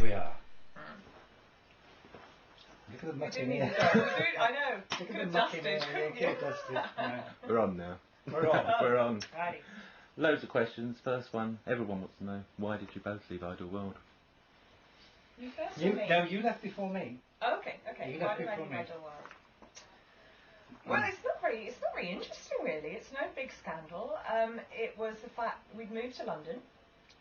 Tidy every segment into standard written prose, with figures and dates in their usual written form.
we are. Look at the muck in here. I know. Look at the muck in here. Get dusted. No. We're on now. We're on. We're on. Righty. Loads of questions. First one, everyone wants to know, why did you both leave Ideal World? You first or me? No, you left before me. Oh, okay. You Why left did I before leave me. Ideal World? Well, it's not very interesting, really. It's no big scandal. It was the fact we'd moved to London,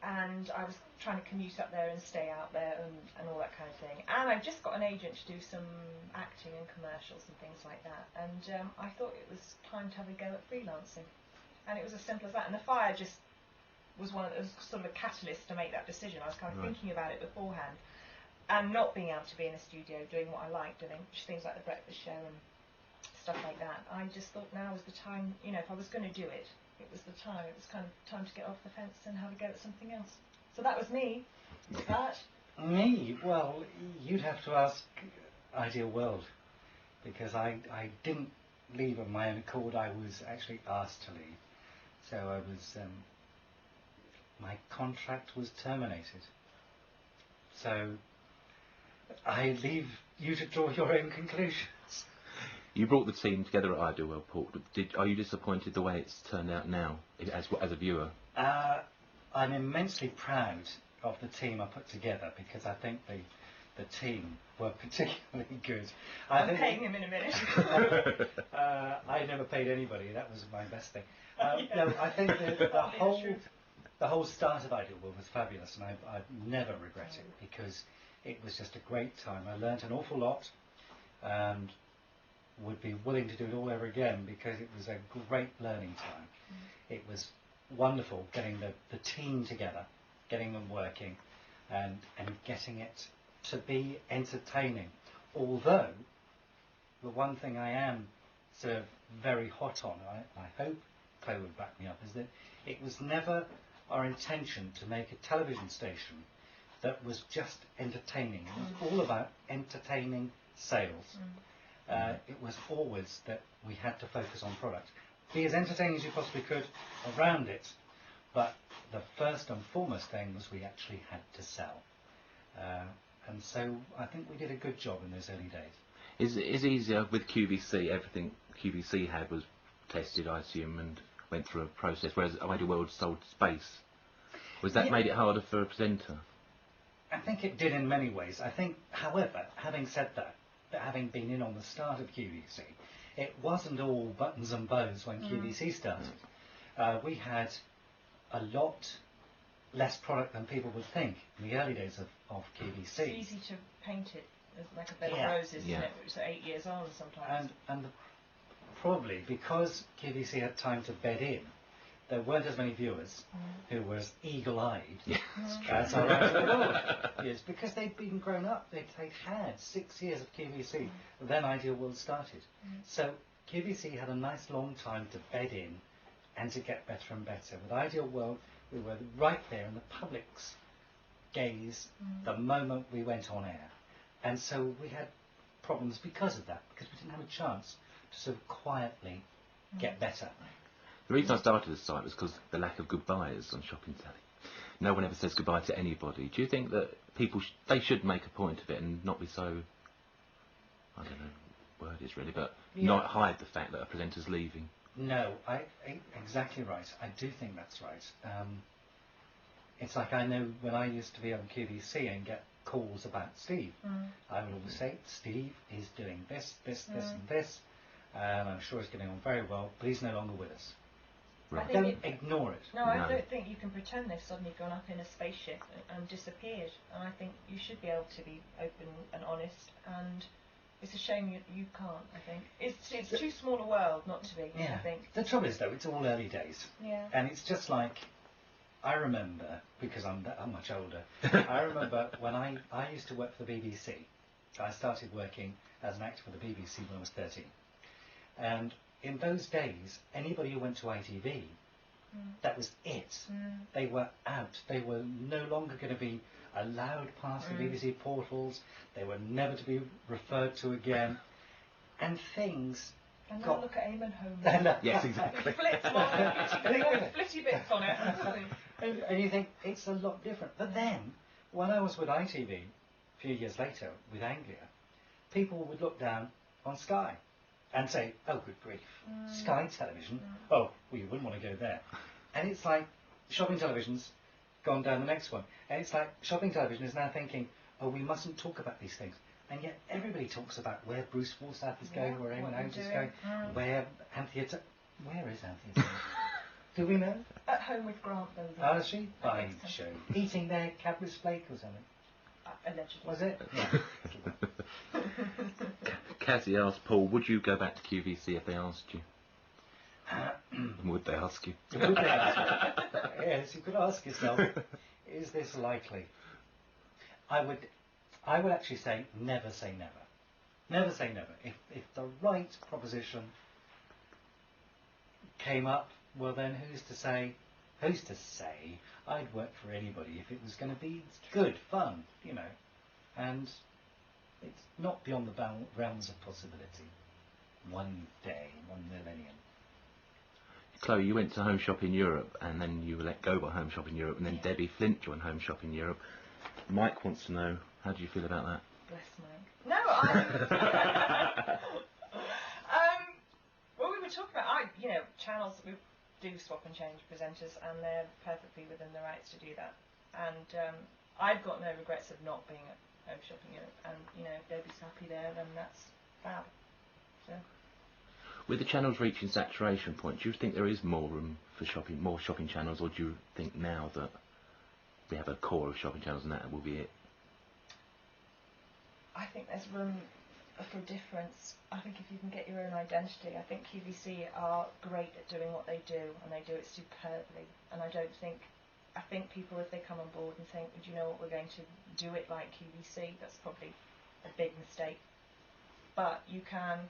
and I was trying to commute up there and stay out there and all that kind of thing. And I've just got an agent to do some acting and commercials and things like that. And I thought it was time to have a go at freelancing. And it was as simple as that. And the fire just was sort of a catalyst to make that decision. I was kind of thinking about it beforehand, and not being able to be in a studio doing what I like doing, which things like the breakfast show and stuff like that. I just thought now was the time, if I was going to do it, it was the time. It was kind of time to get off the fence and have a go at something else. So that was me. That. Me? Well, you'd have to ask Ideal World, because I didn't leave of my own accord. I was actually asked to leave. So I was, my contract was terminated. So I leave you to draw your own conclusions. You brought the team together at Ideal World, Paul. Are you disappointed the way it's turned out now, as a viewer? I'm immensely proud of the team I put together, because I think the team were particularly good. I'm paying him in a minute. I never paid anybody. That was my best thing. No, I think the whole start of Ideal World was fabulous, and I never regret it, because it was just a great time. I learnt an awful lot, and would be willing to do it all over again, because it was a great learning time. It was wonderful getting the team together, getting them working, and getting it to be entertaining. Although the one thing I am sort of very hot on, I hope Chloe would back me up, is that it was never our intention to make a television station that was just entertaining. It was all about entertaining sales. It was always that we had to focus on product. Be as entertaining as you possibly could around it, but the first and foremost thing was we actually had to sell. And so I think we did a good job in those early days. Is easier with QVC? Everything QVC had was tested, I assume, and went through a process, whereas Ideal World sold space. Was that made it harder for a presenter? I think it did in many ways. I think, however, having said that, having been in on the start of QVC, it wasn't all buttons and bows when QVC started. We had a lot less product than people would think in the early days of QVC. It's easy to paint it as like a bed of roses, isn't it? Which is 8 years on sometimes. And probably because QVC had time to bed in, there weren't as many viewers who were as eagle-eyed as our Ideal World is, because they'd been grown up. They'd had 6 years of QVC, then Ideal World started. So QVC had a nice long time to bed in and to get better and better. With Ideal World, we were right there in the public's gaze the moment we went on air. And so we had problems because of that, because we didn't have a chance to sort of quietly get better. The reason I started the site was because the lack of goodbyes on Shopping Tally. No one ever says goodbye to anybody. Do you think that people they should make a point of it and not be so, I don't know what word is really, but not hide the fact that a presenter's leaving? No, exactly right. I do think that's right. It's like, I know when I used to be on QVC and get calls about Steve, I would always say, Steve is doing this, this, and this, and I'm sure he's getting on very well, but he's no longer with us. Right. Don't ignore it. No, I don't think you can pretend they've suddenly gone up in a spaceship and disappeared. And I think you should be able to be open and honest. And it's a shame you can't. I think it's too small a world not to be. I think the trouble is, though, it's all early days. And it's just like, I remember, because I'm much older. I remember when I used to work for the BBC. I started working as an actor for the BBC when I was 13, and in those days, anybody who went to ITV, that was it. They were out. They were no longer going to be allowed past the BBC portals. They were never to be referred to again. And things And now look at Eamon Holmes. Yes, exactly. Flitty bits on it. And you think, it's a lot different. But then, when I was with ITV a few years later with Anglia, people would look down on Sky and say, oh, good grief, Sky Television, oh, well, you wouldn't want to go there. And it's like shopping television's gone down the next one. And it's like shopping television is now thinking, oh, we mustn't talk about these things. And yet everybody talks about where Bruce Forsyth is going, where Eamon Holmes is going, where Anthea... Where is Anthea? Do we know? At home with Grant, though. Oh, is she? Fine show. Eating their Cadbury's flake or something. Allegedly. Was it? Yeah. Cassie asked Paul, would you go back to QVC if they asked you? Would they ask you? Would they ask you? Yes, you could ask yourself, is this likely? I would actually say never say never. Never say never. If the right proposition came up, well then who's to say I'd work for anybody if it was going to be good, fun, you know. And it's not beyond the realms of possibility. One day, one millennium. Chloe, you went to Home Shop in Europe and then you were let go by Home Shop in Europe and then Debbie Flint joined Home Shop in Europe. Mike wants to know, how do you feel about that? Bless Mike. No, well, we were talking about, channels, we do swap and change presenters and they're perfectly within their rights to do that. And I've got no regrets of not being at Home Shop in Europe. And, if Debbie's happy there, then that's fab. So. With the channels reaching saturation point, do you think there is more room for more shopping channels, or do you think now that we have a core of shopping channels and that will be it? I think there's room for difference. I think if you can get your own identity, I think QVC are great at doing what they do, and they do it superbly. And I think people, if they come on board and think, do you know what, we're going to do it like QVC, that's probably a big mistake. But you can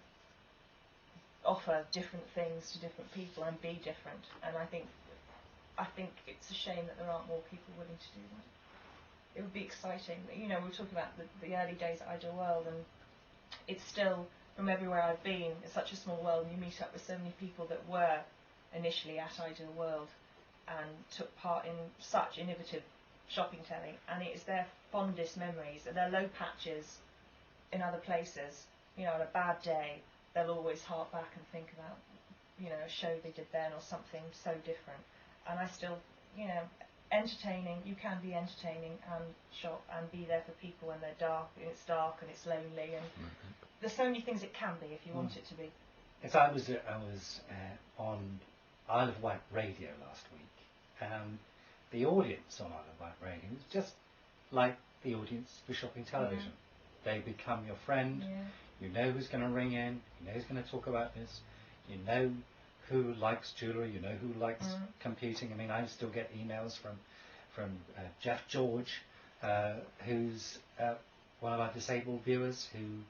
offer different things to different people and be different. And I think it's a shame that there aren't more people willing to do that. It would be exciting. We were talking about the early days at Ideal World, and it's still, from everywhere I've been, it's such a small world, and you meet up with so many people that were initially at Ideal World and took part in such innovative shopping telly, and it is their fondest memories. Their low patches in other places, on a bad day, they'll always hark back and think about, a show they did then or something so different. And I still, entertaining, you can be entertaining and shop and be there for people when they're dark, and it's lonely, and there's so many things it can be if you want it to be. Yes, I was on Isle of Wight radio last week. The audience on Isle of Wight radio is just like the audience for shopping television. They become your friend. You know who's going to ring in. You know who's going to talk about this. You know who likes jewellery. You know who likes computing. I mean, I still get emails from Jeff George, who's one of our disabled viewers who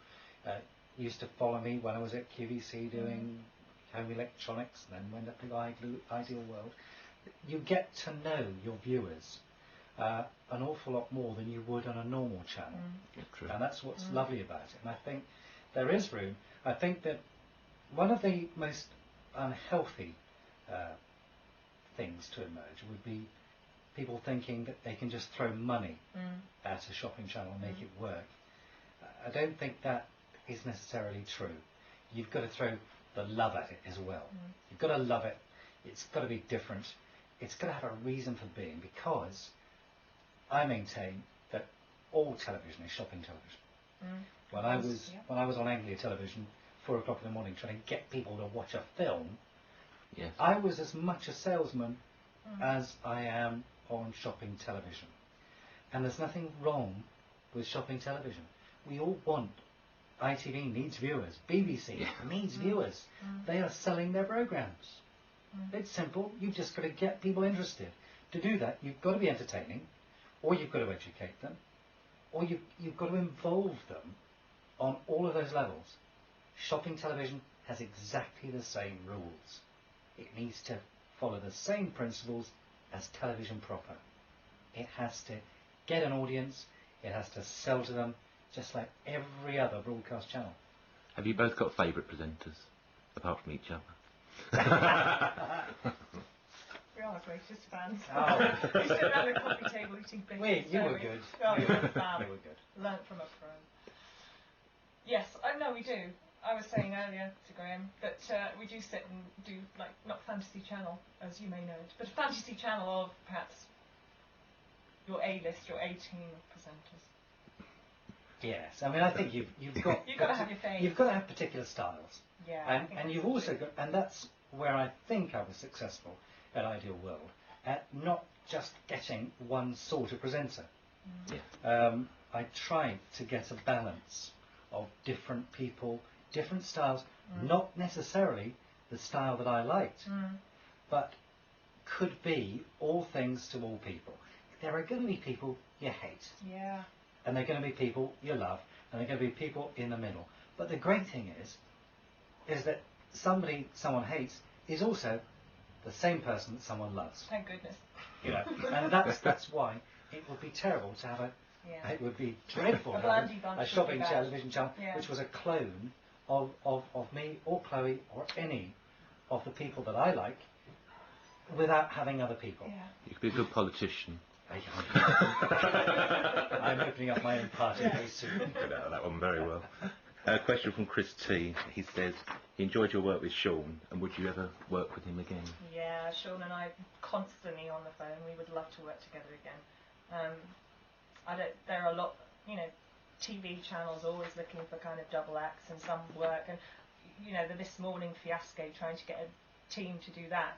used to follow me when I was at QVC doing home electronics, and then went up to Ideal World. You get to know your viewers an awful lot more than you would on a normal channel. True. And that's what's lovely about it. And I think there is room. I think that one of the most unhealthy things to emerge would be people thinking that they can just throw money at a shopping channel and make it work. I don't think that is necessarily true. You've got to throw the love at it as well. You've got to love it. It's got to be different. It's got to have a reason for being, because I maintain that all television is shopping television. When I was on Anglia Television, 4 o'clock in the morning, trying to get people to watch a film, I was as much a salesman as I am on shopping television. And there's nothing wrong with shopping television. We all want. ITV needs viewers. BBC needs viewers. They are selling their programmes. It's simple. You've just got to get people interested. To do that, you've got to be entertaining, or you've got to educate them, or you've got to involve them on all of those levels. Shopping television has exactly the same rules. It needs to follow the same principles as television proper. It has to get an audience. It has to sell to them, just like every other broadcast channel. Have you both got favourite presenters, apart from each other? We are our greatest fans. Oh. We sit around the coffee table eating biscuits. You were good. Oh, you were fab. You were good. Learnt from a pro. Yes, I know we do. I was saying earlier to Graham that we do sit and do, like, not Fantasy Channel, as you may know it, but a Fantasy Channel of perhaps your A-list, your A-team of presenters. Yes, I mean, I think you've got You've got to have your favourites. You've got to have particular styles. Yeah. And you've also got, and that's where I think I was successful at Ideal World, at not just getting one sort of presenter. Yeah. I tried to get a balance of different people, different styles, not necessarily the style that I liked, but could be all things to all people. There are going to be people you hate. Yeah. And there are going to be people you love, and there are going to be people in the middle. But the great thing is that someone hates is also the same person that someone loves. Thank goodness. You know, and that's why it would be terrible to have it would be dreadful to have a shopping television channel which was a clone of me or Chloe or any of the people that I like without having other people. Yeah. You could be a good politician. I'm opening up my own party very soon. Good out of that one very well. A question from Chris T. He says he enjoyed your work with Sean, and would you ever work with him again? Yeah, Sean and I constantly on the phone. We would love to work together again. There are a lot, TV channels always looking for kind of double acts and some work, and the This Morning fiasco trying to get a team to do that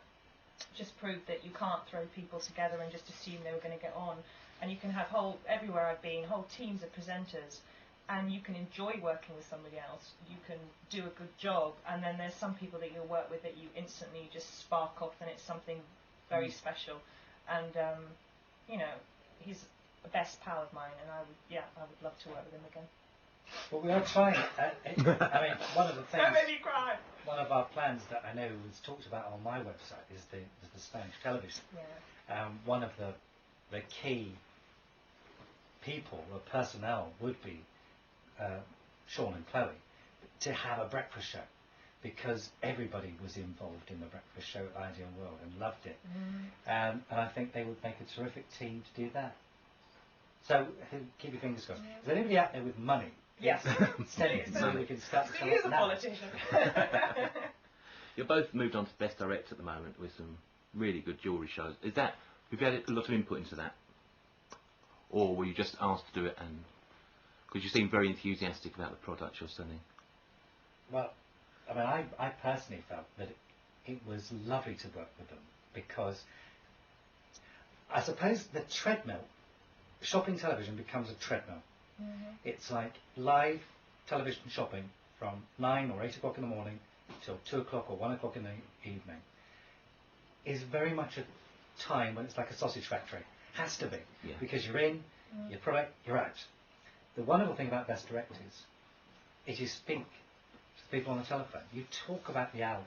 just proved that you can't throw people together and just assume they were going to get on. And you can have everywhere I've been, whole teams of presenters, and you can enjoy working with somebody else. You can do a good job, and then there's some people that you'll work with that you instantly just spark off, and it's something very special. And he's a best pal of mine, and I would love to work with him again. Well, we are trying. I mean, one of the things. Don't make me cry. One of our plans that I know was talked about on my website is the Spanish television. Yeah. One of the key people, the personnel, would be Sean and Chloe, to have a breakfast show, because everybody was involved in the breakfast show at Ideal World and loved it. And I think they would make a terrific team to do that. So keep your fingers crossed. Is there anybody out there with money? Yes. Send it so we can start to So he's a now. politician. You're both moved on to Best Direct at the moment with some really good jewellery shows. Have you had a lot of input into that? Or were you just asked to do it, and because you seem very enthusiastic about the product you're selling? Well, I mean, I personally felt that it was lovely to work with them, because I suppose the treadmill, shopping television becomes a treadmill. It's like live television shopping from 9 or 8 o'clock in the morning till 2 o'clock or 1 o'clock in the evening is very much a time when it's like a sausage factory. Has to be, because you're in, your product, you're out. The wonderful thing about Best Direct is you speak to the people on the telephone. You talk about the hours.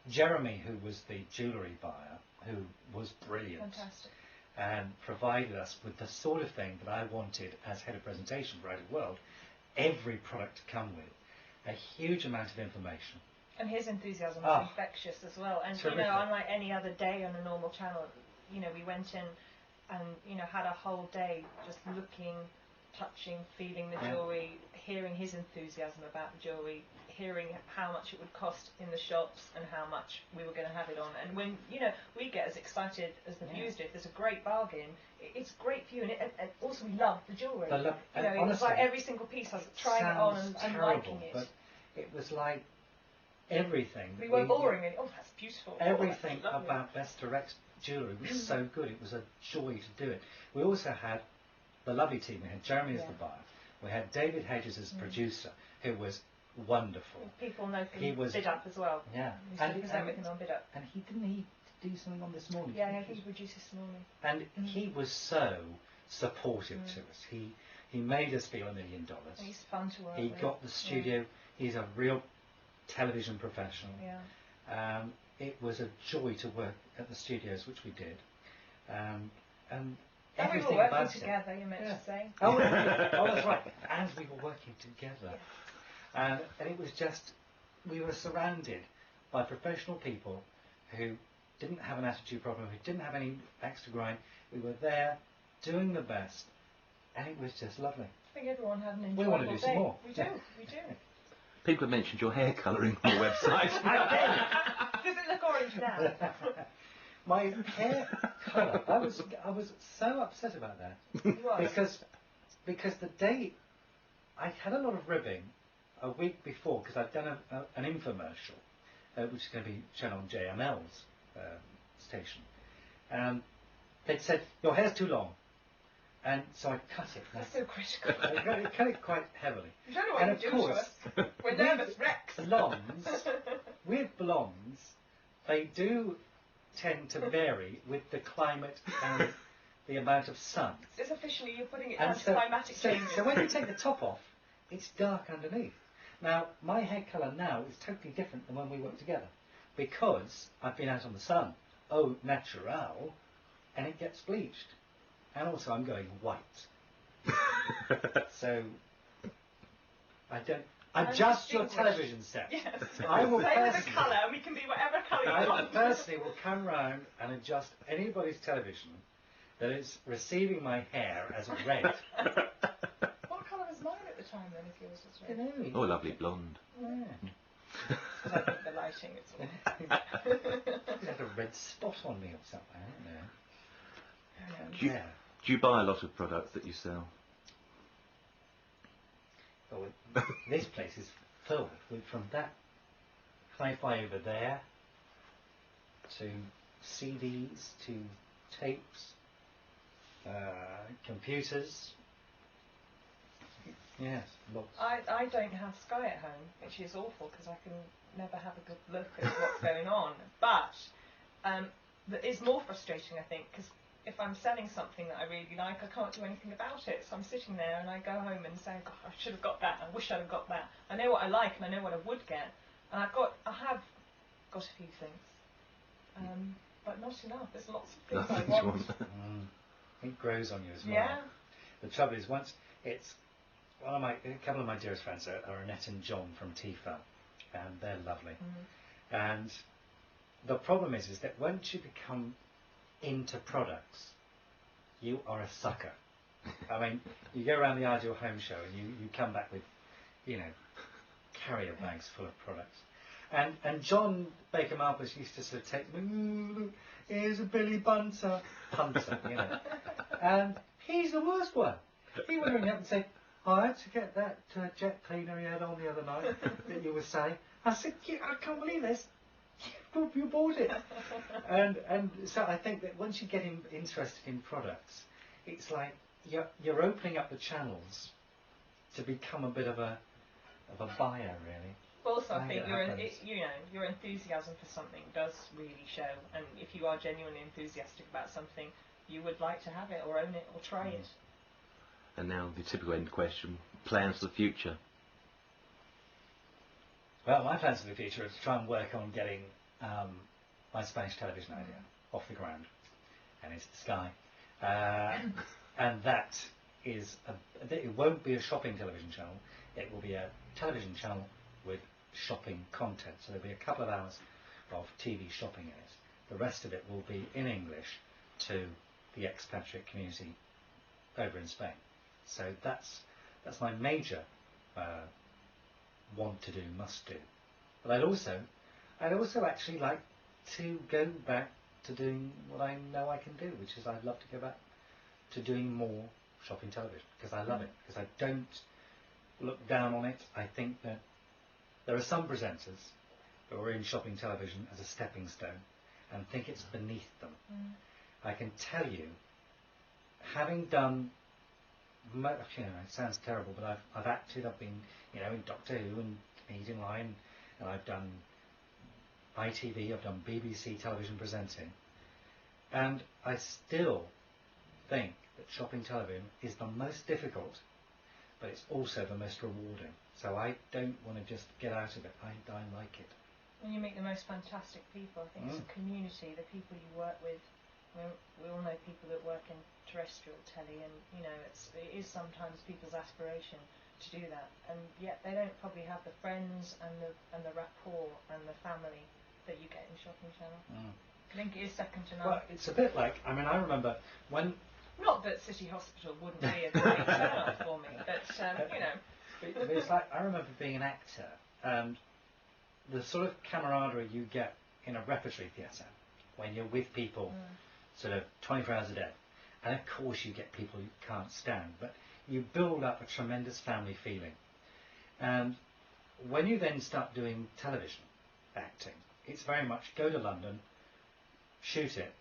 Jeremy, who was the jewellery buyer, who was brilliant. Fantastic. And provided us with the sort of thing that I wanted as head of presentation for Ideal World, every product to come with, a huge amount of information. And his enthusiasm was infectious as well. And terrific. Unlike any other day on a normal channel, we went in and had a whole day just looking, touching, feeling the jewellery, hearing his enthusiasm about the jewellery, hearing how much it would cost in the shops and how much we were going to have it on. And when we get as excited as the viewers do, if there's a great bargain, it's great for you. And also we love the jewellery. It was like every single piece I was trying it on and liking it. But it was like everything. We weren't boring it. Oh, that's beautiful. Everything about Best Direct jewellery was so good. It was a joy to do it. We also had the lovely team. We had Jeremy as the buyer. We had David Hedges as producer, who was wonderful. People know he was Bid Up as well. Yeah. And he present with him on Bid Up. And didn't he do something on This Morning? Yeah, he produced This Morning. And he was so supportive to us. He made us feel $1 million. He's fun to work with. He got the studio. He's a real television professional. Yeah. It was a joy to work at the studios, which we did. And we everything were working about together, you meant to say. Oh, that's right. And we were working together. Yeah. And it was just, we were surrounded by professional people who didn't have an attitude problem, who didn't have any extra grind. We were there, doing the best, and it was just lovely. I think everyone had an enjoyable We want to do some day. more. We do, we do. People have mentioned your hair colouring on your website. Does it look orange now? My hair colour, I was so upset about that. Why? Because the day I had a lot of ribbing a week before, because I'd done an infomercial, which is going to be shown on JML's station, and they'd said your hair's too long, and so I cut it. That's so critical. I cut it quite heavily. You don't know what And you of do course, to us. We're nervous wrecks. With blondes, they do tend to vary with the climate and the amount of sun. It's officially you're putting it And down to climatic changes. so when you take the top off, it's dark underneath. Now, my hair colour now is totally different than when we worked together, because I've been out on the sun, au natural, and it gets bleached. And also I'm going white. So, I don't... Adjust your television set. Yes. I will Say with the personally... colour, and we can be whatever colour you I want. personally will come round and adjust anybody's television that is receiving my hair as red. What colour was mine at the time then, if yours was red? You know, Oh, lovely blonde. yeah. I think the lighting, it's all... You had a red spot on me or something, I don't know. Do you, Yeah. do you buy a lot of products that you sell? Oh, this place is filled with, from that hi-fi over there to CDs to tapes, computers. Yes, lots. I don't have Sky at home, which is awful because I can never have a good look at what's going on. But that is more frustrating, I think, because if I'm selling something that I really like, I can't do anything about it. So I'm sitting there and I go home and say, "God, I should have got that. I wish I'd have got that." I know what I like and I know what I would get, and I have got a few things, but not enough. There's lots of things Nothing I you want. want. It grows on you as well. Yeah. The trouble is, once it's a couple of my dearest friends are Annette and John from Tifa, and they're lovely. And the problem is that once you become into products, you are a sucker. I mean, you go around the Ideal Home Show and you come back with, carrier bags full of products. And John Baker Marpus used to sort of take me, "Ooh, here's a Billy Bunter, and he's the worst one. He would ring up and say, "I had to get that jet cleaner you had on the other night that you were saying." I said, "Yeah, I can't believe this. You bought it." and so I think that once you get interested in products, it's like you're opening up the channels to become a bit of a buyer, really. Also, I I think think it your enthusiasm for something does really show, and if you are genuinely enthusiastic about something, you would like to have it or own it or try it. And now the typical end question: plans for the future. Well, my plans for the future are to try and work on getting my Spanish television idea off the ground and into the sky. And that is, it won't be a shopping television channel, it will be a television channel with shopping content. So there'll be a couple of hours of TV shopping in it. The rest of it will be in English to the expatriate community over in Spain. So that's my major want to do, must do. But I'd also actually like to go back to doing what I know I can do, which is I'd love to go back to doing more shopping television, because I love it, because I don't look down on it. I think that there are some presenters who are in shopping television as a stepping stone and think it's beneath them. I can tell you, having done, it sounds terrible, but I've acted, I've been, in Doctor Who and Comedian Line, and I've done ITV, I've done BBC television presenting, and I still think that shopping television is the most difficult, but it's also the most rewarding. So I don't want to just get out of it. I like it. And you meet the most fantastic people. I think it's a community, the people you work with. We all know people that work in terrestrial telly, and it is sometimes people's aspiration to do that, and yet they don't probably have the friends and the rapport and the family that you get in shopping channel. I think it is second to none. Well, it's a bit like, I mean, I remember when... Not that City Hospital wouldn't be a great turn for me, but, you know. But it's like, I remember being an actor, and the sort of camaraderie you get in a repertory theatre, when you're with people sort of 24 hours a day, and of course you get people you can't stand, but you build up a tremendous family feeling. And when you then start doing television acting, it's very much go to London, shoot it,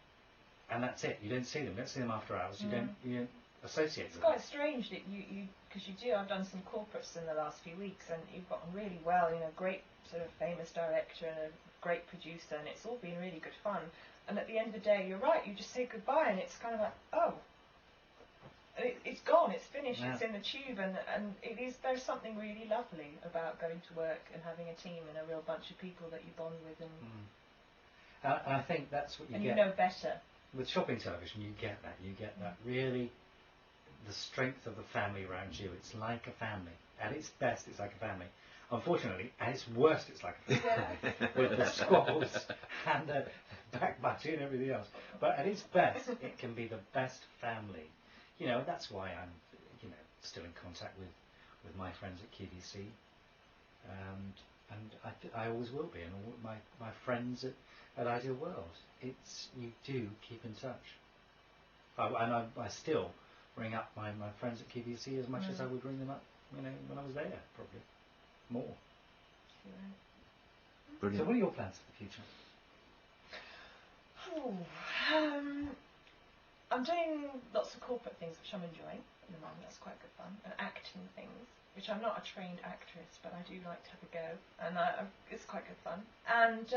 and that's it. You don't see them. You don't see them after hours. You don't associate It's with quite them. strange that because you do. I've done some corporates in the last few weeks, and you've gotten really well. You know, great sort of famous director and a great producer, and it's all been really good fun. And at the end of the day, you're right. You just say goodbye, and it's kind of like, oh, it's gone. It's finished. Yeah. It's in the tube, and it is. There's something really lovely about going to work and having a team and a real bunch of people that you bond with, and And I think that's what you and get. you know better. With shopping television, you get that. You get that really, the strength of the family around you. It's like a family. At its best, it's like a family. Unfortunately, at its worst, it's like a family with the squabbles and the backbiting and everything else. But at its best, it can be the best family. You know, that's why I'm, you know, still in contact with my friends at QVC, and I always will be, and all my friends at Ideal World. It's, you do keep in touch. I still ring up my friends at QVC as much as I would ring them up, you know, when I was there, probably more. Brilliant. So what are your plans for the future? I'm doing lots of corporate things, which I'm enjoying at the moment. That's quite good fun. And acting things, which I'm not a trained actress, but I do like to have a go, and it's quite good fun. And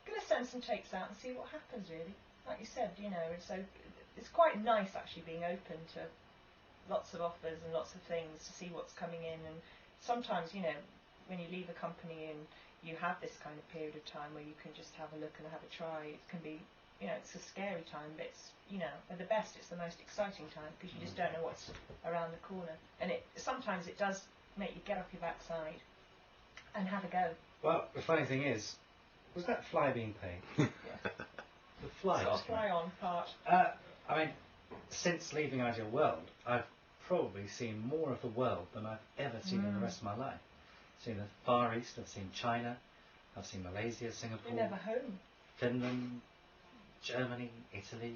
going to send some tapes out and see what happens, really. Like you said, you know, it's quite nice actually being open to lots of offers and lots of things to see what's coming in. And sometimes, you know, when you leave a company and you have this kind of period of time where you can just have a look and have a try, it can be, you know, it's a scary time, but it's, you know, at the best it's the most exciting time because you just don't know what's around the corner. And sometimes it does make you get off your backside and have a go. Well, the funny thing is, was that fly being paid? Yes. The fly. It's got a fly on part. I mean, since leaving Ideal World, I've probably seen more of the world than I've ever seen in the rest of my life. I've seen the Far East, I've seen China, I've seen Malaysia, Singapore, You're never home. Finland, Germany, Italy.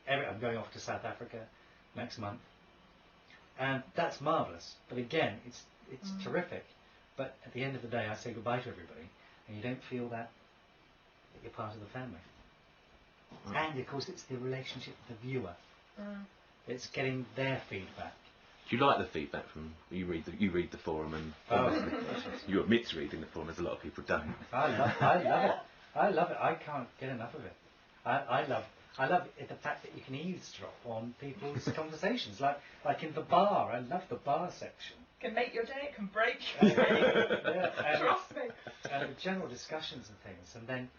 I'm going off to South Africa next month. And that's marvellous. But again, it's terrific. But at the end of the day, I say goodbye to everybody, and you don't feel that you're part of the family. And of course, it's the relationship with the viewer. It's getting their feedback. Do you like the feedback from you read the forum and you admit to reading the forum, as a lot of people don't. I love it. I love it. I can't get enough of it. I love the fact that you can eavesdrop on people's conversations, like in the bar. I love the bar section. Can make your day, it can break your day. Trust me. And the general discussions and things, and then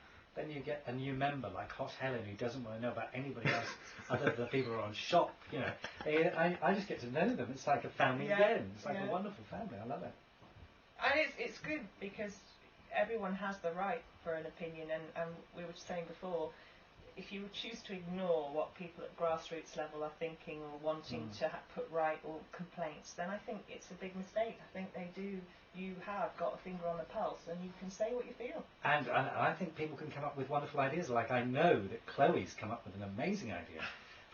you get a new member like Hot Helen who doesn't want to know about anybody else other than the people who are on shop. You know, I just get to know them. It's like a family again. It's like a wonderful family. I love it. And it's good because everyone has the right for an opinion, and we were saying before, if you choose to ignore what people at grassroots level are thinking or wanting to put right, or complaints, then I think it's a big mistake. I think you have got a finger on the pulse and you can say what you feel. And I think people can come up with wonderful ideas. Like I know that Chloe's come up with an amazing idea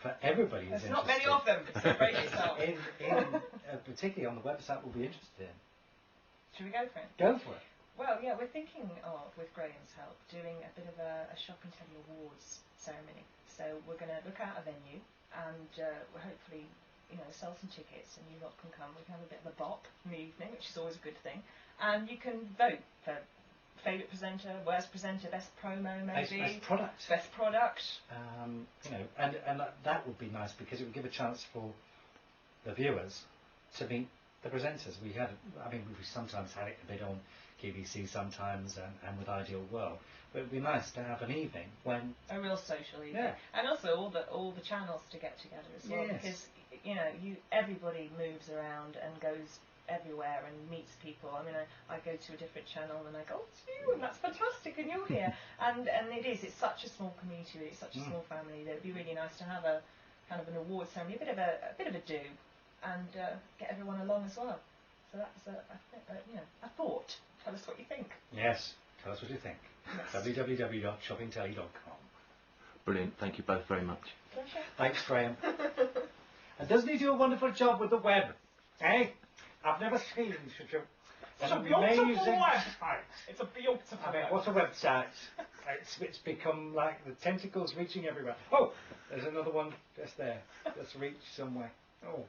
for everybody who's There's interested. not many of them, so brace yourself. Particularly on the website we'll be interested in. Should we go for it? Go for it. Well, yeah, we're thinking of, with Graham's help, doing a bit of a Shop and Telly Awards ceremony. So we're going to look out a venue and we'll hopefully, you know, sell some tickets, and you lot can come. We can have a bit of a bop in the evening, which is always a good thing. And you can vote for favourite presenter, worst presenter, best promo, maybe. Best product. Best product. You know, and that would be nice because it would give a chance for the viewers to meet the presenters. We've sometimes had it a bit on QVC sometimes and with Ideal World, but it would be nice to have an evening when a real social evening, and also all the channels to get together as well, because you know everybody moves around and goes everywhere and meets people. I mean, I go to a different channel and I go, oh, it's you, and that's fantastic, and you're here. and it's such a small community, it's such a small family that it'd be really nice to have a kind of an award ceremony, a bit of a do, and get everyone along as well. So that's a thought. Tell us what you think. Yes, tell us what you think. Yes. www.shoppingtelly.com. Brilliant. Thank you both very much. Pleasure. Thanks, Graham. And doesn't he do a wonderful job with the web? Eh? I've never seen such It's an a beautiful amazing website. It's a beautiful I mean, what's a website? It's become like the tentacles reaching everywhere. Oh, there's another one just there. Just reach somewhere. Oh.